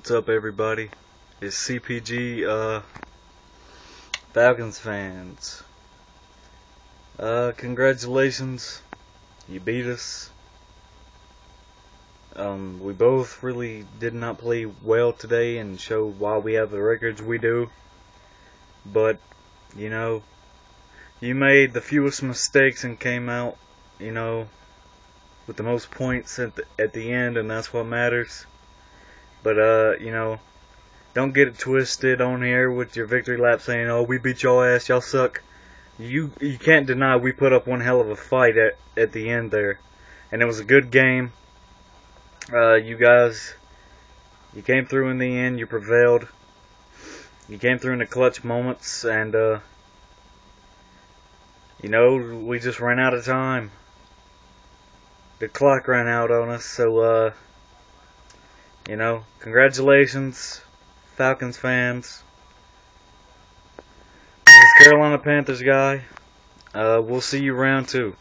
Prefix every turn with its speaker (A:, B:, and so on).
A: What's up, everybody? It's CPG, Falcons fans. Congratulations. You beat us. We both really did not play well today and showed why we have the records we do. But, you know, you made the fewest mistakes and came out, with the most points at the end, and that's what matters. But, don't get it twisted on here with your victory lap saying, "Oh, we beat y'all ass, y'all suck." You can't deny we put up one hell of a fight at the end there. And it was a good game. You guys, you came through in the end, you prevailed. You came through in the clutch moments, and, we just ran out of time. The clock ran out on us, so, congratulations, Falcons fans. This is Carolina Panthers guy. We'll see you round 2.